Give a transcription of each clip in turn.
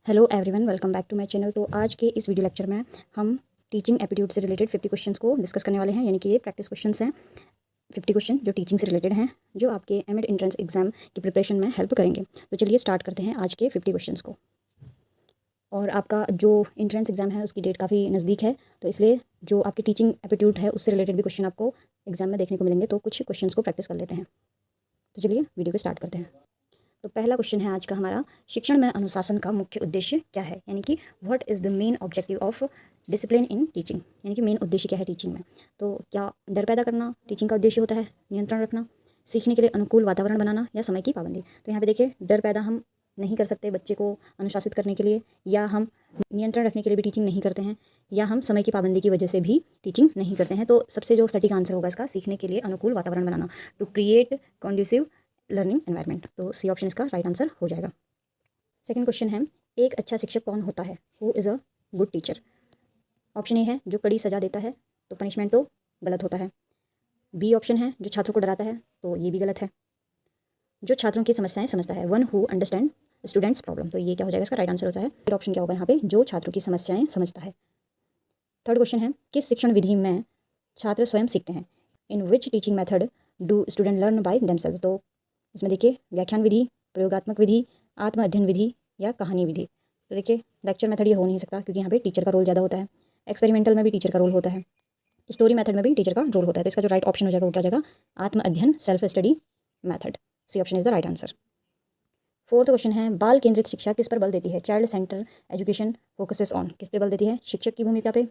Hello everyone, welcome back to my channel. तो आज के इस वीडियो लेक्चर में हम टीचिंग एप्टीट्यूड से रिलेटेड 50 क्वेश्चंस को डिस्कस करने वाले हैं। यानी कि ये प्रैक्टिस क्वेश्चंस हैं, 50 क्वेश्चन जो टीचिंग से रिलेटेड हैं, जो आपके एमएड एंट्रेंस एग्जाम की प्रिपरेशन में हेल्प करेंगे। तो चलिए स्टार्ट करते हैं आज के 50 क्वेश्चंस को। और आपका जो एंट्रेंस एग्जाम है उसकी डेट काफ़ी नज़दीक है, तो इसलिए जो आपकी टीचिंग एप्टीट्यूड है उससे रिलेटेड भी क्वेश्चन आपको एग्जाम में देखने को मिलेंगे। तो कुछ क्वेश्चन को प्रैक्टिस कर लेते हैं। तो चलिए वीडियो को स्टार्ट करते हैं। तो पहला क्वेश्चन है आज का हमारा, शिक्षण में अनुशासन का मुख्य उद्देश्य क्या है? यानी कि what is the main objective of discipline in teaching. यानी कि मेन उद्देश्य क्या है टीचिंग में? तो क्या डर पैदा करना टीचिंग का उद्देश्य होता है? नियंत्रण रखना, सीखने के लिए अनुकूल वातावरण बनाना, या समय की पाबंदी? तो यहाँ पे देखिए, डर पैदा हम नहीं कर सकते बच्चे को अनुशासित करने के लिए, या हम नियंत्रण रखने के लिए भी टीचिंग नहीं करते हैं, या हम समय की पाबंदी की वजह से भी टीचिंग नहीं करते हैं। तो सबसे जो सटीक आंसर होगा इसका, सीखने के लिए अनुकूल वातावरण बनाना, to create conducive learning environment. तो सी ऑप्शन इसका राइट आंसर हो जाएगा। सेकंड क्वेश्चन है, एक अच्छा शिक्षक कौन होता है? Who is a good teacher? Option A है जो कड़ी सजा देता है, तो पनिशमेंट तो गलत होता है। बी ऑप्शन है जो छात्रों को डराता है, तो ये भी गलत है। जो छात्रों की समस्याएं समझता है, one who understand students problem, तो ये क्या हो जाएगा? इसका राइट आंसर होता है। फिर ऑप्शन क्या होगा यहाँ पे? जो छात्रों की समस्याएं समझता है। थर्ड क्वेश्चन है, किस शिक्षण विधि में छात्र स्वयं सीखते हैं? In which teaching method do student learn by themselves? तो इसमें देखिए, व्याख्यान विधि, प्रयोगात्मक विधि, आत्म अध्ययन विधि, या कहानी विधि? तो देखिए, लेक्चर मेथड ये हो नहीं सकता, क्योंकि यहाँ पे टीचर का रोल ज़्यादा होता है। एक्सपेरिमेंटल में भी टीचर का रोल होता है, स्टोरी मेथड में भी टीचर का रोल होता है। तो इसका जो राइट ऑप्शन हो जाएगा वो क्या हो जाएगा? आत्म अध्ययन, self study method. C option is the right answer. Fourth question है, बाल केंद्रित शिक्षा किस पर बल देती है? Child center education focuses on, किस पे बल देती है? शिक्षक की भूमिका पे,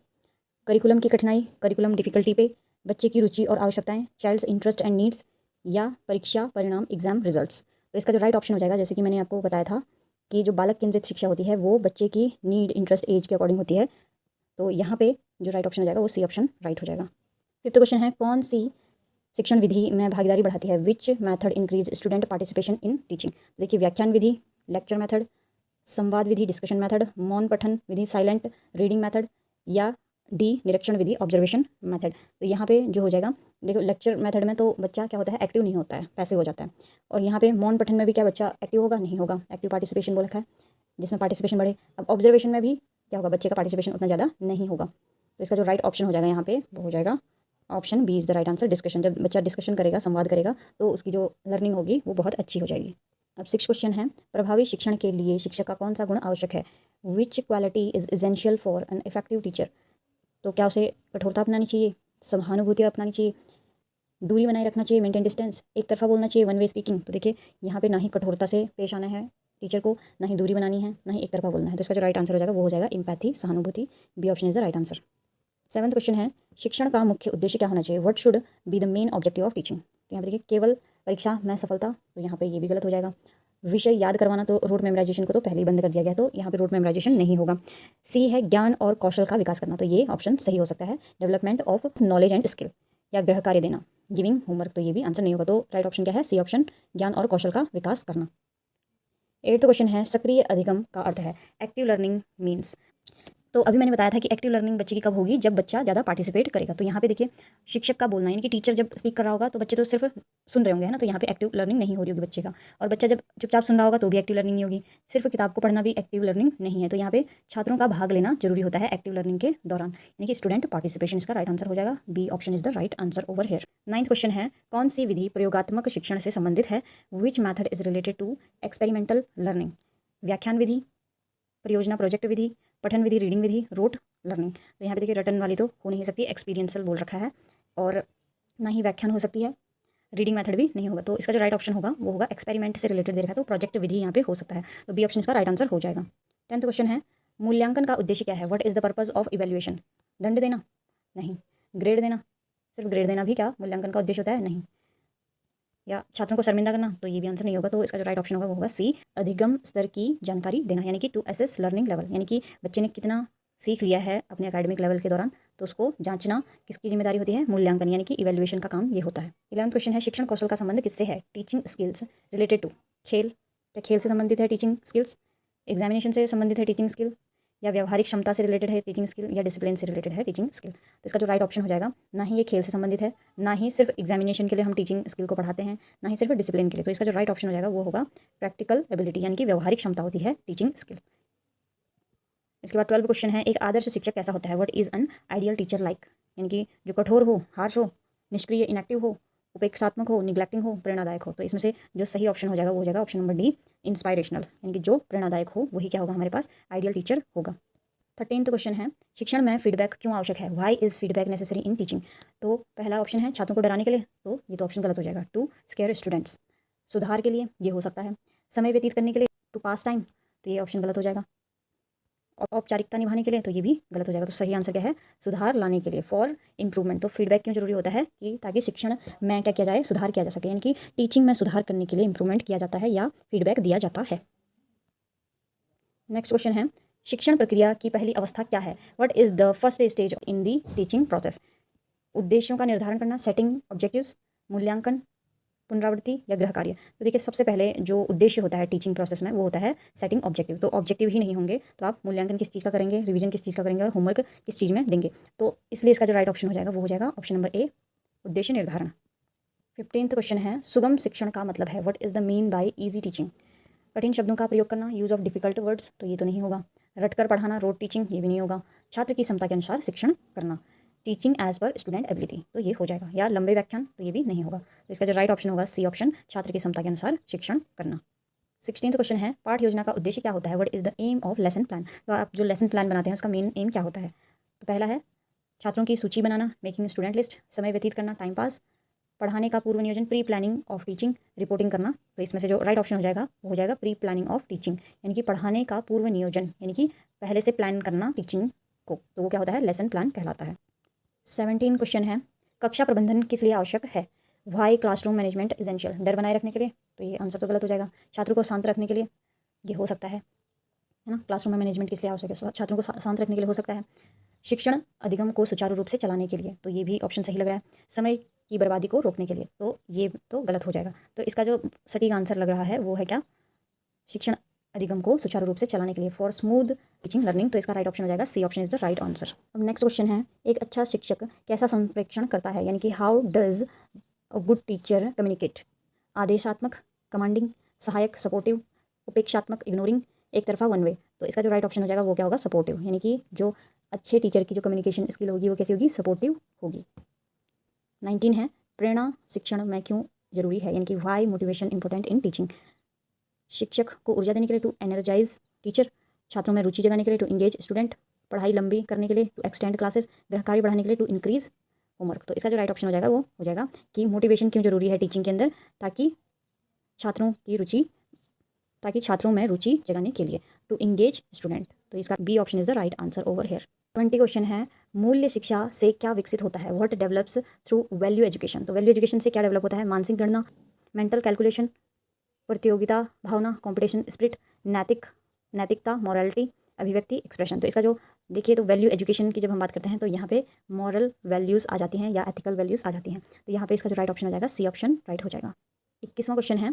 करिकुलम की कठिनाई, करिकुलम डिफिकल्टी पे, बच्चे की रुचि और आवश्यकताएं, चाइल्ड्स इंटरेस्ट एंड नीड्स, या परीक्षा परिणाम एग्जाम रिजल्ट्स? तो इसका जो राइट ऑप्शन हो जाएगा, जैसे कि मैंने आपको बताया था कि जो बालक केंद्रित शिक्षा होती है वो बच्चे की नीड, इंटरेस्ट, एज के अकॉर्डिंग होती है। तो यहाँ पे जो राइट ऑप्शन हो जाएगा वो सी ऑप्शन राइट हो जाएगा। फिफ्थ क्वेश्चन है, कौन सी शिक्षण विधि में भागीदारी बढ़ाती है? Which method increase student participation in teaching? देखिए, व्याख्यान विधि, लेक्चर मेथड, संवाद विधि, डिस्कशन मेथड, मौन पठन विधि, साइलेंट रीडिंग मेथड, या डी निरीक्षण विधि, ऑब्जर्वेशन मेथड? तो यहाँ पे जो हो जाएगा, देखो लेक्चर मेथड में तो बच्चा क्या होता है? एक्टिव नहीं होता है, पैसिव हो जाता है। और यहाँ पे मौन पठन में भी क्या बच्चा एक्टिव होगा? नहीं होगा, एक्टिव पार्टिसिपेशन बोल रखा है, जिसमें पार्टिसिपेशन बढ़े। अब ऑब्जर्वेशन में भी क्या होगा? बच्चे का पार्टिसिपेशन उतना ज़्यादा नहीं होगा। तो इसका जो राइट ऑप्शन हो जाएगा यहाँ पे वो हो जाएगा option B is the right answer, discussion. जब बच्चा डिस्कशन करेगा, संवाद करेगा, तो उसकी जो लर्निंग होगी वो बहुत अच्छी हो जाएगी। अब सिक्स क्वेश्चन है, प्रभावी शिक्षण के लिए शिक्षक का कौन सा गुण आवश्यक है? विच quality is essential for an effective teacher? तो क्या उसे कठोरता अपनानी चाहिए, सहानुभूति अपनानी चाहिए, दूरी बनाए रखना चाहिए, मेंटेन डिस्टेंस, एक तरफा बोलना चाहिए, वन वे स्पीकिंग? तो देखिए, यहाँ पे ना ही कठोरता से पेश आना है टीचर को, ना ही दूरी बनानी है, ना ही एक तरफा बोलना है। तो इसका जो राइट आंसर हो जाएगा वो हो जाएगा एम्पैथी, सहानुभूति। B option is the right answer. Seventh question है, शिक्षण का मुख्य उद्देश्य क्या होना चाहिए? What should be the main objective of teaching? तो यहाँ पे देखिए, केवल परीक्षा में सफलता, तो यहाँ पे ये भी गलत हो जाएगा। विषय याद करवाना, तो रोड मेमोराइजेशन को तो पहले ही बंद कर दिया गया, तो यहाँ पे रोड मेमोराइजेशन नहीं होगा। सी है ज्ञान और कौशल का विकास करना, तो ये ऑप्शन सही हो सकता है, development of knowledge and skill, या गृह कार्य देना, गिविंग होमवर्क, तो ये भी आंसर नहीं होगा। तो राइट ऑप्शन क्या है? सी ऑप्शन, ज्ञान और कौशल का विकास करना। एट्थ क्वेश्चन है, सक्रिय अधिगम का अर्थ है? Active learning means. तो अभी मैंने बताया था कि एक्टिव लर्निंग बच्चे की कब होगी? जब बच्चा ज़्यादा पार्टिसिपेट करेगा। तो यहाँ पे देखिए, शिक्षक का बोलना, यानी कि टीचर जब स्पीक कर रहा होगा तो बच्चे तो सिर्फ सुन रहे होंगे, है ना? तो यहाँ पे एक्टिव लर्निंग नहीं हो रही होगी बच्चे का। और बच्चा जब चुपचाप सुन रहा होगा तो भी एक्टिव लर्निंग नहीं होगी। सिर्फ किताब को पढ़ना भी एक्टिव लर्निंग नहीं है। तो यहाँ पे छात्रों का भाग लेना जरूरी होता है एक्टिव लर्निंग के दौरान, यानी कि स्टूडेंट पार्टिसिपेशन। इसका राइट आंसर हो जाएगा B option is the right answer over here. Ninth question है, कौन सी विधि प्रयोगात्मक शिक्षण से संबंधित है? Which method is related to experimental learning? व्याख्यान विधि, परियोजना प्रोजेक्ट विधि, पठन विधि, रीडिंग विधि, रोट लर्निंग? तो यहाँ पे देखिए, रटन वाली तो हो नहीं सकती, एक्सपीरियंसल बोल रखा है, और ना ही व्याख्यान हो सकती है, रीडिंग मेथड भी नहीं होगा। तो इसका जो राइट ऑप्शन होगा वो होगा एक्सपेरिमेंट से रिलेटेड दे रखा है, तो प्रोजेक्ट विधि यहाँ पे हो सकता है। तो बी ऑप्शन इसका राइट आंसर हो जाएगा। टेंथ क्वेश्चन है, मूल्यांकन का उद्देश्य क्या है? What is the purpose of evaluation? दंड देना? नहीं। ग्रेड देना? सिर्फ ग्रेड देना भी क्या मूल्यांकन का उद्देश्य होता है? नहीं। या छात्रों को शर्मिंदा करना? तो ये भी आंसर नहीं होगा। तो इसका जो राइट ऑप्शन होगा वो होगा सी, अधिगम स्तर की जानकारी देना, यानी कि टू असेस लर्निंग लेवल, यानी कि बच्चे ने कितना सीख लिया है अपने एकेडमिक लेवल के दौरान, तो उसको जांचना किसकी जिम्मेदारी होती है? मूल्यांकन, यानी कि इवेल्युएशन का काम ये होता है। 11वां क्वेश्चन है, शिक्षण कौशल का संबंध किससे है? टीचिंग स्किल्स रिलेटेड टू खेल, क्या खेल से संबंधित है टीचिंग स्किल्स? एग्जामिनेशन से संबंधित है टीचिंग स्किल, या व्यवहारिक क्षमता से रिलेटेड है टीचिंग स्किल, या डिसिप्लिन से रिलेटेड है टीचिंग स्किल? तो इसका जो राइट ऑप्शन हो जाएगा, ना ही ये खेल से संबंधित है, ना ही सिर्फ एग्जामिनेशन के लिए हम टीचिंग स्किल को पढ़ाते हैं, ना ही सिर्फ डिसिप्लिन के लिए। तो इसका जो राइट ऑप्शन हो जाएगा वो होगा प्रैक्टिकल एबिलिटी, यानी कि व्यवहारिक क्षमता होती है टीचिंग स्किल। इसके बाद 12 क्वेश्चन है, एक आदर्श शिक्षक कैसा होता है? What is an ideal teacher like? यानी कि जो कठोर हो, हार्श हो, निष्क्रिय इनएक्टिव हो, उपेक्षात्मक हो, निग्लेक्टिंग हो, प्रेरणादायक हो। तो इसमें से जो सही ऑप्शन हो जाएगा वो हो जाएगा ऑप्शन नंबर डी, इंस्पायरेशनल। यानी कि जो प्रेरणादायक हो वही क्या होगा हमारे पास आइडियल टीचर होगा। 13th क्वेश्चन है, शिक्षण में फीडबैक क्यों आवश्यक है? Why is feedback necessary in teaching? तो पहला ऑप्शन है छात्रों को डराने के लिए, तो ये तो ऑप्शन गलत हो जाएगा, टू स्केयर स्टूडेंट्स। सुधार के लिए, ये हो सकता है। समय व्यतीत करने के लिए, टू पास टाइम, तो ये ऑप्शन गलत हो जाएगा। औपचारिकता निभाने के लिए, तो ये भी गलत हो जाएगा। तो सही आंसर क्या है? सुधार लाने के लिए, फॉर इंप्रूवमेंट। तो फीडबैक क्यों जरूरी होता है? कि ताकि शिक्षण में क्या किया जाए? सुधार किया जा सके, यानी कि टीचिंग में सुधार करने के लिए इंप्रूवमेंट किया जाता है या फीडबैक दिया जाता है। नेक्स्ट क्वेश्चन है, शिक्षण प्रक्रिया की पहली अवस्था क्या है? What is the first stage in the teaching process? उद्देश्यों का निर्धारण करना, सेटिंग ऑब्जेक्टिव्स, मूल्यांकन, पुनरावृत्ति या गृह कार्य। तो देखिए सबसे पहले जो उद्देश्य होता है टीचिंग प्रोसेस में वो होता है सेटिंग ऑब्जेक्टिव। तो ऑब्जेक्टिव ही नहीं होंगे तो आप मूल्यांकन किस चीज़ का करेंगे, रिवीजन किस चीज़ का करेंगे और होमवर्क किस चीज़ में देंगे। तो इसलिए इसका जो राइट ऑप्शन हो जाएगा वो हो जाएगा ऑप्शन नंबर ए, उद्देश्य निर्धारण। 15th क्वेश्चन है, सुगम शिक्षण का मतलब है? What is the mean by easy teaching? कठिन शब्दों का प्रयोग करना, यूज़ ऑफ डिफिकल्ट वर्ड्स, तो ये तो नहीं होगा। रटकर पढ़ाना, रोड टीचिंग, ये भी नहीं होगा। छात्र की क्षमता के अनुसार शिक्षण करना, teaching as per student ability, तो ये हो जाएगा। या लंबे व्याख्यान, तो ये भी नहीं होगा। तो इसका जो राइट ऑप्शन होगा सी ऑप्शन, छात्र की क्षमता के अनुसार शिक्षण करना। 16th क्वेश्चन है, पाठ योजना का उद्देश्य क्या होता है? What is the aim of lesson plan? तो आप जो लेसन प्लान बनाते हैं उसका मेन एम क्या होता है? तो पहला है छात्रों की सूची बनाना, मेकिंग स्टूडेंट लिस्ट, समय व्यतीत करना, टाइम पास, पढ़ाने का पूर्व नियोजन, pre planning of teaching, reporting करना। तो इसमें से जो राइट ऑप्शन हो जाएगा वो हो जाएगा प्री प्लानिंग ऑफ टीचिंग, यानी कि पढ़ाने का पूर्व नियोजन, यानी कि पहले से प्लान करना टीचिंग को, तो वो क्या होता है? लेसन प्लान कहलाता है। 17 क्वेश्चन है, कक्षा प्रबंधन किस लिए आवश्यक है? Why classroom management essential? डर बनाए रखने के लिए, तो ये आंसर तो गलत हो जाएगा। छात्रों को शांत रखने के लिए, ये हो सकता है ना। क्लासरूम में मैनेजमेंट किस लिए आवश्यक है? छात्रों को शांत रखने के लिए हो सकता है। शिक्षण अधिगम को सुचारू रूप से चलाने के लिए, तो ये भी ऑप्शन सही लग रहा है। समय की बर्बादी को रोकने के लिए, तो ये तो गलत हो जाएगा। तो इसका जो सटीक आंसर लग रहा है वो है क्या? शिक्षण अधिगम को सुचारू रूप से चलाने के लिए, फॉर स्मूथ टीचिंग लर्निंग। तो इसका राइट ऑप्शन हो जाएगा C option is the right answer. अब नेक्स्ट क्वेश्चन है, एक अच्छा शिक्षक कैसा संप्रेषण करता है? यानी कि how does a good teacher communicate? आदेशात्मक, कमांडिंग, सहायक सपोर्टिव, उपेक्षात्मक इग्नोरिंग, एक तरफा वन वे। तो इसका जो राइट ऑप्शन हो जाएगा वो क्या होगा? सपोर्टिव। यानी कि जो अच्छे टीचर की जो कम्युनिकेशन स्किल होगी वो कैसी होगी? सपोर्टिव होगी। 19 है, प्रेरणा शिक्षण में क्यों जरूरी है? यानी कि why motivation important in teaching? शिक्षक को ऊर्जा देने के लिए, टू एनर्जाइज टीचर, छात्रों में रुचि जगाने के लिए, टू इंगेज स्टूडेंट, पढ़ाई लंबी करने के लिए, टू एक्सटेंड क्लासेस, गृह कार्य बढ़ाने के लिए, टू इंक्रीज होमवर्क। तो इसका जो राइट ऑप्शन हो जाएगा वो हो जाएगा कि मोटिवेशन क्यों जरूरी है टीचिंग के अंदर? ताकि छात्रों में रुचि जगाने के लिए, टू इंगेज स्टूडेंट। तो इसका B option is the right answer over here. 20 question है, मूल्य शिक्षा से क्या विकसित होता है? What develops through value education? तो वैल्यू एजुकेशन से क्या डेवलप होता है? मानसिक गणना, मेंटल कैलकुलेशन, प्रतियोगिता भावना, कॉम्पिटिशन स्पिरिट, नैतिकता, मॉरलिटी, अभिव्यक्ति, एक्सप्रेशन। तो इसका जो देखिए तो वैल्यू एजुकेशन की जब हम बात करते हैं तो यहाँ पे मॉरल वैल्यूज़ आ जाती हैं या एथिकल वैल्यूज़ आ जाती हैं। तो यहाँ पे इसका जो राइट ऑप्शन हो जाएगा सी ऑप्शन राइट हो जाएगा। 21वां क्वेश्चन है,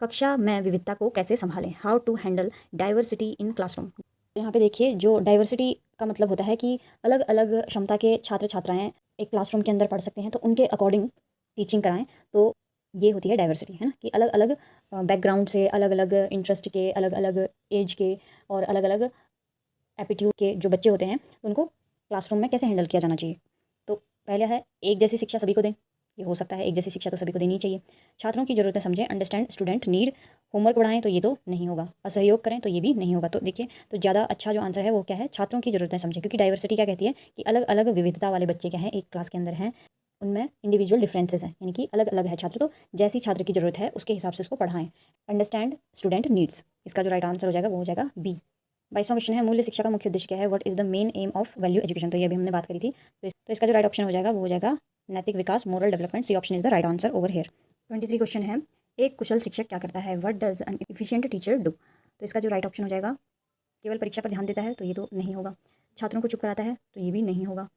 कक्षा में विविधता को कैसे संभालें? How to handle diversity in classroom? यहाँ पे देखिए जो डाइवर्सिटी का मतलब होता है कि अलग अलग क्षमता के छात्र छात्राएँ एक क्लासरूम के अंदर पढ़ सकते हैं, तो उनके अकॉर्डिंग टीचिंग कराएं, तो ये होती है डाइवर्सिटी, है ना। कि अलग अलग बैकग्राउंड से, अलग अलग इंटरेस्ट के, अलग अलग एज के और अलग अलग एप्टीट्यूड के जो बच्चे होते हैं उनको क्लासरूम में कैसे हैंडल किया जाना चाहिए। तो पहले है एक जैसी शिक्षा सभी को दें, ये हो सकता है, एक जैसी शिक्षा तो सभी को देनी चाहिए। छात्रों की ज़रूरतें समझें, अंडरस्टैंड स्टूडेंट नीड, होमवर्क बढ़ाएं, तो ये तो नहीं होगा। असहयोग करें, तो ये भी नहीं होगा। तो देखिए तो ज़्यादा अच्छा जो आंसर है वो क्या है? छात्रों की ज़रूरतें समझें, क्योंकि डाइवर्सिटी क्या कहती है कि अलग अलग विविधता वाले बच्चे क्या हैं एक क्लास के अंदर हैं, उनमें इंडिविजुअल डिफरेंसेस हैं, यानी कि अलग अलग है छात्र, तो जैसी छात्र की ज़रूरत है उसके हिसाब से उसको पढ़ाएं। अंडरस्टैंड स्टूडेंट नीड्स, इसका जो राइट आंसर हो जाएगा वो हो जाएगा बी। 22वां क्वेश्चन है, मूल्य शिक्षा का मुख्य उद्देश्य क्या है? What is the main M of value education? तो ये भी हमने बात करी थी। तो इसका जो राइट ऑप्शन हो जाएगा वो हो जाएगा नैतिक विकास, moral development. C option is the right answer over here. 23 question है, एक कुशल शिक्षक क्या करता है? What does an efficient teacher do? तो इसका जो राइट ऑप्शन हो जाएगा केवल परीक्षा पर ध्यान देता है, तो ये तो नहीं होगा। छात्रों को चुप कराता है, तो ये भी नहीं होगा।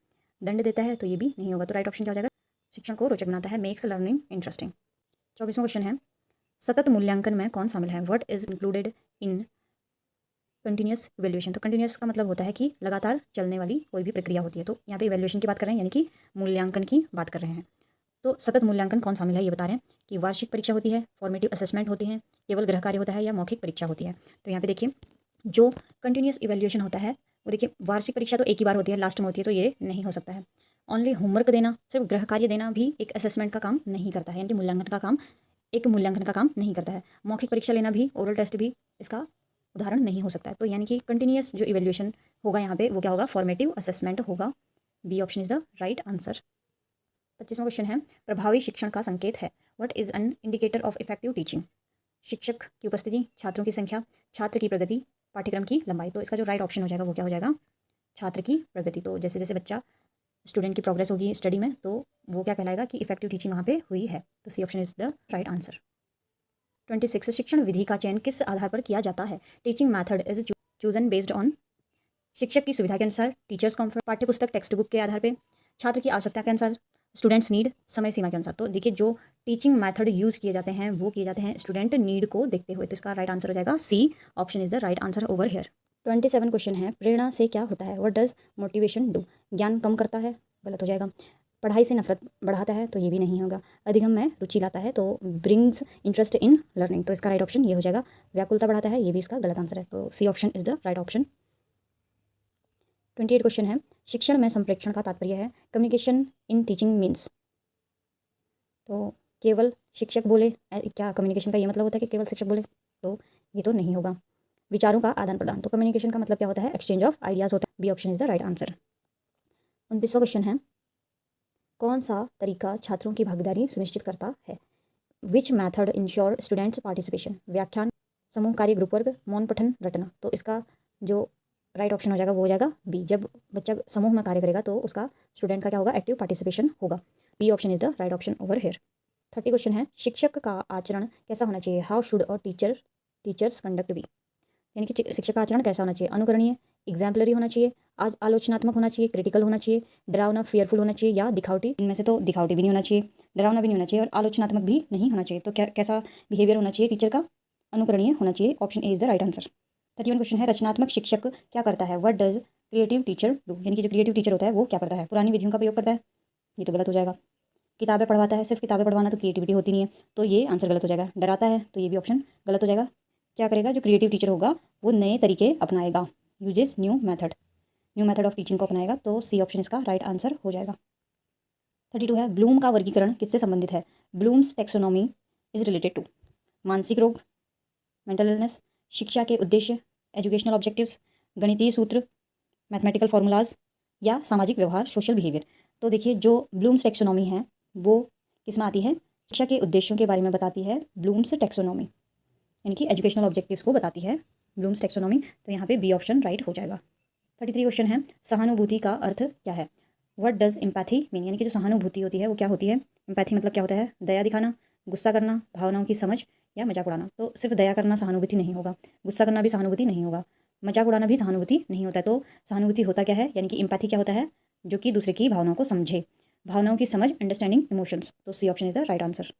दंड देता है, तो ये भी नहीं होगा। तो राइट ऑप्शन क्या हो जाएगा? शिक्षण को रोचक बनाता है, मेक्स लर्निंग इंटरेस्टिंग। 24वां क्वेश्चन है, सतत मूल्यांकन में कौन शामिल है? What is included in continuous evaluation? तो कंटिन्यूस का मतलब होता है कि लगातार चलने वाली कोई भी प्रक्रिया होती है। तो यहाँ पे इवैल्यूएशन की बात कर रहे हैं, यानी कि मूल्यांकन की बात कर रहे हैं। तो सतत मूल्यांकन कौन शामिल है ये बता रहे हैं कि वार्षिक परीक्षा होती है, फॉर्मेटिव असेसमेंट होती है, केवल गृह कार्य होता है या मौखिक परीक्षा होती है। तो यहाँ पे देखिए जो कंटिन्यूस इवैल्यूएशन होता है वो देखिए वार्षिक परीक्षा तो एक ही बार होती है, लास्ट में होती है, तो ये नहीं हो सकता है। ओनली होमवर्क देना, सिर्फ गृह कार्य देना भी एक असेसमेंट का काम नहीं करता है, यानी कि मूल्यांकन का काम नहीं करता है। मौखिक परीक्षा लेना भी, ओरल टेस्ट भी इसका उदाहरण नहीं हो सकता है। तो यानी कि कंटिन्यूअस जो इवेल्यूशन होगा यहाँ पे वो क्या होगा, फॉर्मेटिव असेसमेंट होगा। B option is the right answer. 25वां क्वेश्चन है, प्रभावी शिक्षण का संकेत है। What is an indicator of effective teaching? शिक्षक की उपस्थिति, छात्रों की संख्या, छात्र की प्रगति, पाठ्यक्रम की लंबाई। तो इसका जो राइट ऑप्शन हो जाएगा वो क्या हो जाएगा, छात्र की प्रगति। तो जैसे जैसे बच्चा स्टूडेंट की प्रोग्रेस होगी स्टडी में, तो वो क्या कहलाएगा कि इफेक्टिव टीचिंग वहाँ पे हुई है। तो C option is the right answer. 26, शिक्षण विधि का चयन किस आधार पर किया जाता है? Teaching method is chosen based on, शिक्षक की सुविधा के अनुसार, टीचर्स कॉम्फर्ट, पाठ्य पुस्तक टेक्स्ट बुक के आधार पर, छात्र की आवश्यकता के अनुसार, स्टूडेंट्स नीड, समय सीमा के अनुसार। तो देखिए जो टीचिंग मेथड यूज़ किए जाते हैं वो किए जाते हैं स्टूडेंट नीड को देखते हुए। तो इसका राइट आंसर हो जाएगा C option is the right answer over here. 27 question है, प्रेरणा से क्या होता है? What does motivation do? ज्ञान कम करता है, गलत हो जाएगा। पढ़ाई से नफरत बढ़ाता है, तो ये भी नहीं होगा। अधिगम में रुचि लाता है, तो ब्रिंग्स इंटरेस्ट इन लर्निंग। तो इसका राइट ऑप्शन ये हो जाएगा। व्याकुलता बढ़ाता है, ये भी इसका गलत आंसर है। तो C option is the right option. 28 question है, शिक्षण में संप्रेक्षण का तात्पर्य है कम्युनिकेशन इन टीचिंग मीन्स। तो केवल शिक्षक बोले, क्या कम्युनिकेशन का ये मतलब होता है कि केवल शिक्षक बोले? तो ये तो नहीं होगा। विचारों का आदान प्रदान, तो कम्युनिकेशन का मतलब क्या होता है, एक्सचेंज ऑफ आइडियाज़ होता है। B option is the right answer. 29वां क्वेश्चन है, कौन सा तरीका छात्रों की भागीदारी सुनिश्चित करता है? Which method ensure students participation? व्याख्यान, समूह कार्य, ग्रुप वर्क, मौन पठन, रटना। तो इसका जो राइट ऑप्शन हो जाएगा वो हो जाएगा बी। जब बच्चा समूह में कार्य करेगा तो उसका स्टूडेंट का क्या होगा, एक्टिव पार्टिसिपेशन होगा। B option is the right option over here. 30 question है, शिक्षक का आचरण कैसा होना चाहिए? How should our teachers conduct be? यानी कि शिक्षक का आचरण कैसा होना चाहिए? अनुकरणीय, एग्जाम्पलरी होना चाहिए, आज आलोचनात्मक होना चाहिए, क्रिटिकल होना चाहिए, डरावना फियरफुल होना चाहिए, या दिखावटी। इनमें से तो दिखावटी भी नहीं होना चाहिए, डरावना भी नहीं होना चाहिए और आलोचनात्मक भी नहीं होना चाहिए। तो क्या कैसा बिहेवियर होना चाहिए टीचर का? अनुकरणीय होना चाहिए। Option A is the right answer. 31 question है, रचनात्मक शिक्षक क्या करता है? What does creative teacher do? यानी कि जो क्रिएटिव टीचर होता है वो क्या करता है? पुरानी विधियों का प्रयोग करता है, ये तो गलत हो जाएगा। किताबें पढ़वाता है, सिर्फ किताबें पढ़वाना तो क्रिएटिविटी होती नहीं है, तो ये आंसर गलत हो जाएगा। डराता है, तो ये भी ऑप्शन गलत हो जाएगा। क्या करेगा जो क्रिएटिव टीचर होगा, वो नए तरीके अपनाएगा, uses new method of teaching को अपनाएगा। तो सी ऑप्शन इसका राइट आंसर हो जाएगा। 32 है, ब्लूम का वर्गीकरण किससे संबंधित है? Bloom's taxonomy is related to मानसिक रोग, मेंटल इलनेस, शिक्षा के उद्देश्य, एजुकेशनल ऑब्जेक्टिव्स, गणितीय सूत्र, मैथमेटिकल फार्मूलाज, या सामाजिक व्यवहार, सोशल बिहेवियर। तो देखिए जो ब्लूम्स टेक्सोनॉमी है वो किस में आती है? शिक्षा के उद्देश्यों के बारे में बताती है ब्लूम्स टेक्सोनॉमी, यानी कि एजुकेशनल ऑब्जेक्टिव्स को बताती है ब्लूम्स टेक्सोनॉमी। तो यहाँ पे बी ऑप्शन राइट हो जाएगा। 33 क्वेश्चन है, सहानुभूति का अर्थ क्या है? What does empathy mean? यानी कि जो सहानुभूति होती है वो क्या होती है? एम्पैथी मतलब क्या होता है? दया दिखाना, गुस्सा करना, भावनाओं की समझ, या मजाक उड़ाना। तो सिर्फ दया करना सहानुभूति नहीं होगा, गुस्सा करना भी सहानुभूति नहीं होगा, मजाक उड़ाना भी सहानुभूति नहीं होता है। तो सहानुभूति होता क्या है, यानी कि एम्पैथी क्या होता है? जो कि दूसरे की भावनाओं को समझे, भावनाओं की समझ, अंडरस्टैंडिंग इमोशंस। तो C option is the right answer.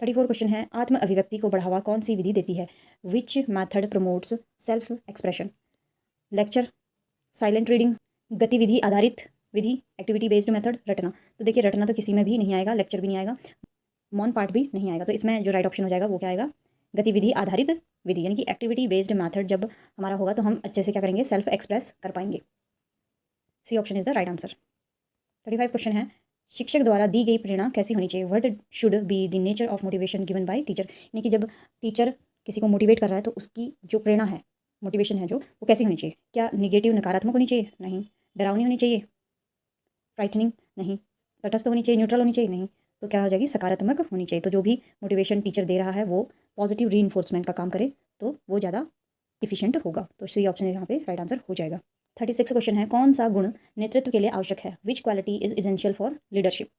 34 question है, आत्म अभिव्यक्ति को बढ़ावा कौन सी विधि देती है? Which method promotes self expression? Lecture, silent reading, गतिविधि आधारित विधि, एक्टिविटी बेस्ड मेथड, रटना। तो देखिए रटना तो किसी में भी नहीं आएगा, लेक्चर भी नहीं आएगा, मौन पार्ट भी नहीं आएगा। तो इसमें जो राइट ऑप्शन हो जाएगा वो क्या आएगा? गतिविधि आधारित विधि, यानी कि एक्टिविटी बेस्ड मेथड जब हमारा होगा तो हम अच्छे से क्या करेंगे, सेल्फ एक्सप्रेस कर पाएंगे। C option is the right answer. 35 question है, शिक्षक द्वारा दी गई प्रेरणा कैसी होनी चाहिए? What should be the nature of motivation given by teacher? यानी कि जब टीचर किसी को मोटिवेट कर रहा है तो उसकी जो प्रेरणा है, मोटिवेशन है जो, वो कैसी होनी चाहिए? क्या निगेटिव, नकारात्मक होनी चाहिए? नहीं। डरावनी होनी चाहिए? फ्राइटनिंग? नहीं। तटस्थ होनी चाहिए? न्यूट्रल होनी चाहिए? नहीं। तो क्या हो जाएगी? सकारात्मक होनी चाहिए। तो जो भी मोटिवेशन टीचर दे रहा है वो पॉजिटिव रीइंफोर्समेंट का काम करे तो वो ज़्यादा इफिशिएंट होगा। तो सी ऑप्शन यहाँ पे राइट आंसर हो जाएगा। 36 क्वेश्चन है, कौन सा गुण नेतृत्व के लिए आवश्यक है? विच quality is essential for leadership?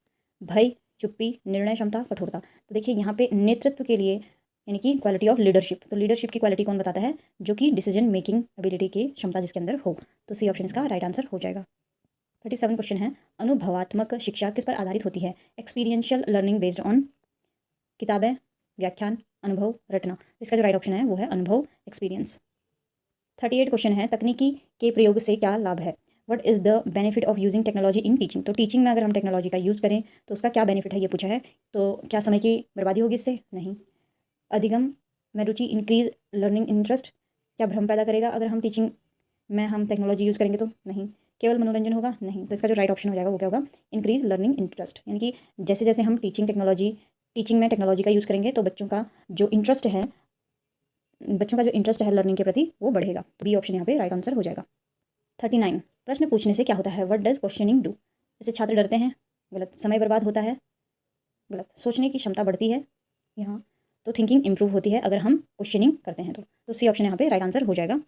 भय, चुप्पी, निर्णय क्षमता, कठोरता। तो देखिए यहाँ पे नेतृत्व के लिए यानी कि क्वालिटी ऑफ लीडरशिप, तो लीडरशिप की क्वालिटी कौन बताता है? जो कि डिसीजन मेकिंग एबिलिटी की क्षमता जिसके अंदर हो। तो सी ऑप्शन इसका राइट आंसर हो जाएगा। 37 क्वेश्चन है, अनुभवात्मक शिक्षा किस पर आधारित होती है? एक्सपीरियंशियल लर्निंग बेस्ड ऑन किताबें, व्याख्यान, अनुभव, रटना। इसका जो राइट ऑप्शन है वो है अनुभव, एक्सपीरियंस। 38 क्वेश्चन है, तकनीकी के प्रयोग से क्या लाभ है? What is the benefit of using technology in teaching? तो टीचिंग में अगर हम टेक्नोलॉजी का यूज़ करें तो उसका क्या बेनिफिट है ये पूछा है। तो क्या समय की बर्बादी होगी इससे? नहीं। अधिगम में रुचि, इंक्रीज लर्निंग इंटरेस्ट, क्या भ्रम पैदा करेगा अगर हम टीचिंग में हम टेक्नोलॉजी यूज़ करेंगे तो नहीं। केवल मनोरंजन होगा, नहीं। तो इसका जो राइट ऑप्शन हो जाएगा वो क्या होगा, इंक्रीज लर्निंग इंटरेस्ट, यानी कि जैसे जैसे हम टीचिंग में टेक्नोलॉजी का यूज़ करेंगे तो बच्चों का जो इंटरेस्ट है लर्निंग के प्रति वो बढ़ेगा। तो बी ऑप्शन यहाँ पे राइट आंसर हो जाएगा। 39, प्रश्न पूछने से क्या होता है, व्हाट डज क्वेश्चनिंग डू। जैसे छात्र डरते हैं, गलत। समय बर्बाद होता है, गलत। सोचने की क्षमता बढ़ती है यहाँ, तो थिंकिंग इंप्रूव होती है अगर हम क्वेश्चनिंग करते हैं तो सी ऑप्शन यहाँ पे राइट आंसर हो जाएगा।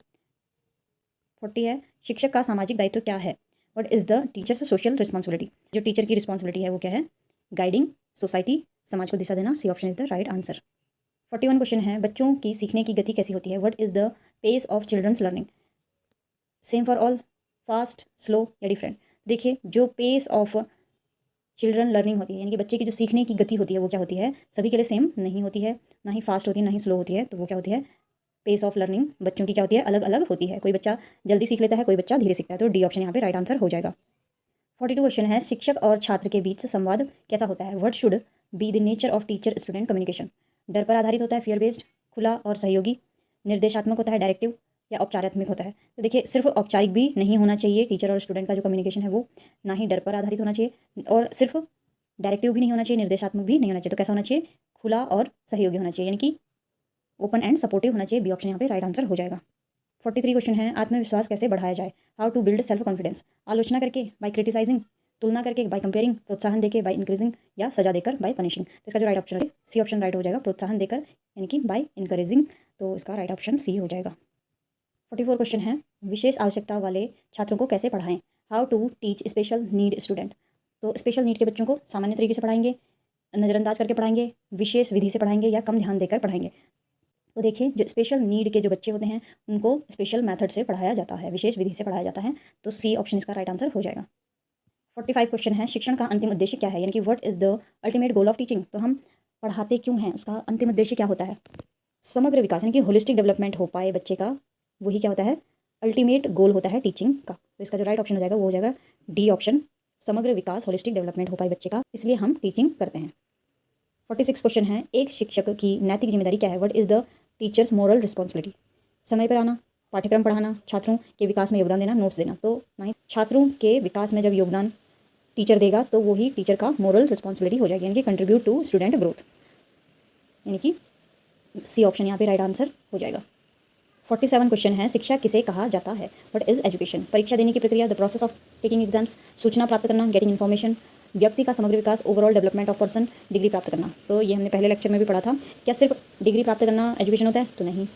40 है, शिक्षक का सामाजिक दायित्व क्या है, what is the teachers social responsibility. जो टीचर की रिस्पॉन्सिबिलिटी है वो क्या है, गाइडिंग सोसाइटी, समाज को दिशा देना। C option is the right answer. 41 question है, बच्चों की सीखने की गति कैसी होती है, what is the pace of children's learning. Same for all, fast, slow या डिफरेंट। देखिए, जो पेस ऑफ चिल्ड्रन लर्निंग होती है, यानी कि बच्चे की जो सीखने की गति होती है वो क्या होती है, सभी के लिए सेम नहीं होती है, ना ही फास्ट होती है ना ही स्लो होती है। तो वो क्या होती है, पेस ऑफ लर्निंग बच्चों की क्या होती है, अलग अलग होती है। कोई बच्चा जल्दी सीख लेता है, कोई बच्चा धीरे सीखता है। तो डी ऑप्शन यहाँ पे राइट आंसर हो जाएगा। 42 क्वेश्चन है, शिक्षक और छात्र के बीच संवाद कैसा होता है, what should be the nature of teacher student communication. डर पर आधारित होता है, फियर बेस्ड, खुला और सहयोगी, निर्देशात्मक होता है, डायरेक्टिव, या औपचारात्मक होता है। तो देखिए, सिर्फ औपचारिक भी नहीं होना चाहिए, टीचर और स्टूडेंट का जो कम्युनिकेशन है वो ना ही डर पर आधारित होना चाहिए और सिर्फ डायरेक्टिव भी नहीं होना चाहिए, निर्देशात्मक भी नहीं होना चाहिए। तो कैसा होना चाहिए, खुला और सहयोगी होना चाहिए, यानी कि ओपन एंड सपोर्टिव होना चाहिए। बी ऑप्शन यहाँ पे राइट आंसर हो जाएगा। 43 क्वेश्चन है, आत्मविश्वास कैसे बढ़ाया जाए, how to build self confidence. आलोचना करके, बाय क्रिटिसाइजिंग, तुलना करके, बाय कंपेयरिंग, प्रोत्साहन देके, बाय इंक्रीजिंग, या सजा देकर, बाय पनिशिंग। तो इसका जो राइट ऑप्शन है सी ऑप्शन राइट हो जाएगा, प्रोत्साहन देकर, यानी कि बाय इंकरेजिंग। तो इसका राइट ऑप्शन सी हो जाएगा। 44 क्वेश्चन है, विशेष आवश्यकता वाले छात्रों को कैसे पढ़ाएं, how to teach special need student. तो स्पेशल नीड के बच्चों को सामान्य तरीके से पढ़ाएंगे, नज़रअंदाज करके पढ़ाएंगे, विशेष विधि से पढ़ाएंगे, या कम ध्यान देकर पढ़ाएंगे। तो देखिए, जो स्पेशल नीड के जो बच्चे होते हैं उनको स्पेशल मेथड से पढ़ाया जाता है, विशेष विधि से पढ़ाया जाता है। तो सी ऑप्शन इसका राइट आंसर हो जाएगा। 45 क्वेश्चन है, शिक्षण का अंतिम उद्देश्य क्या है, यानी कि what is the ultimate goal of teaching. तो हम पढ़ाते क्यों हैं, उसका अंतिम उद्देश्य क्या होता है, समग्र विकास, यानी कि होलिस्टिक डेवलपमेंट हो पाए बच्चे का, वही क्या होता है, अल्टीमेट गोल होता है टीचिंग का। तो इसका जो राइट ऑप्शन हो जाएगा वो हो जाएगा डी ऑप्शन, समग्र विकास, होलिस्टिक डेवलपमेंट हो पाए बच्चे का, इसलिए हम टीचिंग करते हैं। 46 क्वेश्चन है, एक शिक्षक की नैतिक जिम्मेदारी क्या है, what is the teachers moral responsibility. समय पर आना, पाठ्यक्रम पढ़ाना, छात्रों के विकास में योगदान देना, नोट्स देना। तो नहीं, छात्रों के विकास में जब योगदान टीचर देगा तो वही टीचर का मोरल रिस्पॉन्सिबिलिटी हो जाएगी, यानी कि कंट्रीब्यूट टू स्टूडेंट ग्रोथ, यानी कि सी ऑप्शन यहाँ पे राइट आंसर हो जाएगा। 47 क्वेश्चन है, शिक्षा किसे कहा जाता है, व्हाट इज़ एजुकेशन। परीक्षा देने की प्रक्रिया, the process of taking exams, सूचना प्राप्त करना, गेटिंग इन्फॉर्मेशन, व्यक्ति का समग्र विकास, overall development of person, degree प्राप्त करना। तो ये हमने पहले लेक्चर में भी पढ़ा था। क्या सिर्फ डिग्री प्राप्त करना एजुकेशन होता है, तो नहीं।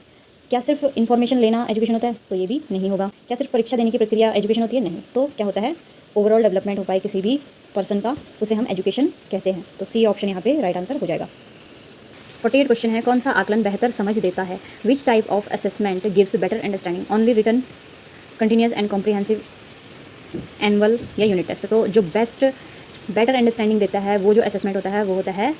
क्या सिर्फ इन्फॉर्मेशन लेना एजुकेशन होता है, तो ये भी नहीं होगा। क्या सिर्फ परीक्षा देने की प्रक्रिया एजुकेशन होती है, नहीं। तो क्या होता है, ओवरऑल डेवलपमेंट हो पाए किसी भी पर्सन का, उसे हम एजुकेशन कहते हैं। तो सी ऑप्शन यहाँ पे राइट आंसर हो जाएगा। 48 क्वेश्चन है, कौन सा आकलन बेहतर समझ देता है, which type of assessment gives better understanding, only written, continuous and comprehensive, annual या यूनिट टेस्ट। तो जो बेटर अंडरस्टैंडिंग देता है वो जो असेसमेंट होता है वो होता है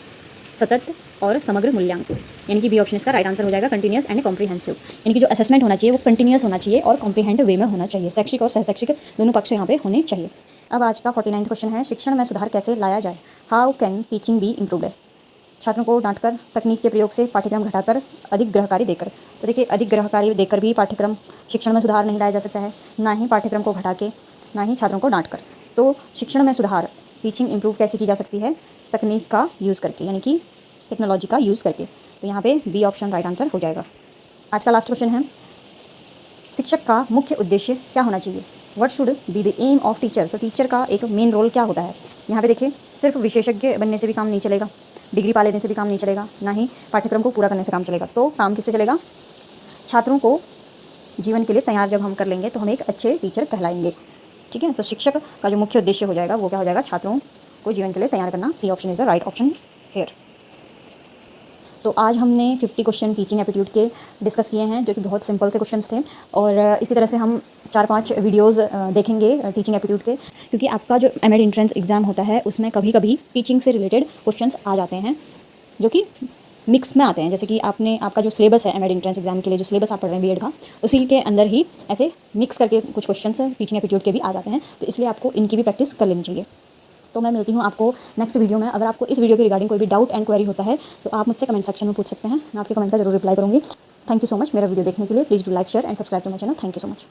सतत और समग्र मूल्यांकन, यानी कि बी ऑप्शन इसका राइट आंसर हो जाएगा, कंटिन्यूस एंड कॉम्प्रिहेंसिव। यानी कि जो असेसमेंट होना चाहिए वो कंटिन्यूस होना चाहिए और कॉम्प्रिहेंसिव वे में होना चाहिए, शैक्षिक और सहशैक्षिक दोनों पक्ष यहाँ पे होने चाहिए। अब आज का 49 क्वेश्चन है, शिक्षण में सुधार कैसे लाया जाए, how can teaching be improved. छात्रों को डांटकर, तकनीक के प्रयोग से, पाठ्यक्रम घटाकर, अधिक गृहकार्य देकर। तो देखिए, अधिक गृहकार्य देकर भी पाठ्यक्रम शिक्षण में सुधार नहीं लाया जा सकता है, ना ही पाठ्यक्रम को घटा के, ना ही छात्रों को डांटकर। तो शिक्षण में सुधार, टीचिंग इम्प्रूव कैसे की जा सकती है, तकनीक का यूज़ करके, यानी कि टेक्नोलॉजी का यूज़ करके। तो यहाँ पे बी ऑप्शन राइट आंसर हो जाएगा। आज का लास्ट क्वेश्चन है, शिक्षक का मुख्य उद्देश्य क्या होना चाहिए, what should be the aim of teacher. तो टीचर का एक मेन रोल क्या होता है। यहाँ पे देखिए, सिर्फ विशेषज्ञ बनने से भी काम नहीं चलेगा, डिग्री पा लेने से भी काम नहीं चलेगा, ना ही पाठ्यक्रम को पूरा करने से काम चलेगा। तो काम किससे चलेगा, छात्रों को जीवन के लिए तैयार जब हम कर लेंगे तो हम एक अच्छे टीचर कहलाएंगे। ठीक है, तो शिक्षक का जो मुख्य उद्देश्य हो जाएगा वो क्या हो जाएगा, छात्रों को जीवन के लिए तैयार करना। C option is the right option here. तो आज हमने 50 क्वेश्चन टीचिंग एप्टीट्यूड के डिस्कस किए हैं, जो कि बहुत सिंपल से क्वेश्चंस थे। और इसी तरह से हम 4-5 वीडियोस देखेंगे टीचिंग एप्टीट्यूड के, क्योंकि आपका जो एमएड एंट्रेंस एग्ज़ाम होता है उसमें कभी कभी टीचिंग से रिलेटेड क्वेश्चंस आ जाते हैं, जो कि मिक्स में आते हैं। जैसे कि आपका जो सिलेबस है एमएड एंट्रेंस एग्जाम के लिए, जो सिलेबस आप पढ़ रहे हैं बीएड का, उसी के अंदर ही ऐसे मिक्स करके कुछ क्वेश्चंस टीचिंग एप्टीट्यूड के भी आ जाते हैं। तो इसलिए आपको इनकी भी प्रैक्टिस कर लेनी चाहिए। तो मैं मिलती हूँ आपको नेक्स्ट वीडियो में। अगर आपको इस वीडियो के रिगार्डिंग कोई भी डाउट एंड क्वेरी होता है तो आप मुझसे कमेंट सेक्शन में पूछ सकते हैं, मैं आपके कमेंट का जरूर रिप्लाई करूँगी। थैंक यू सो मच मेरा वीडियो देखने के लिए। Please do like, share and subscribe to my channel. Thank you so much.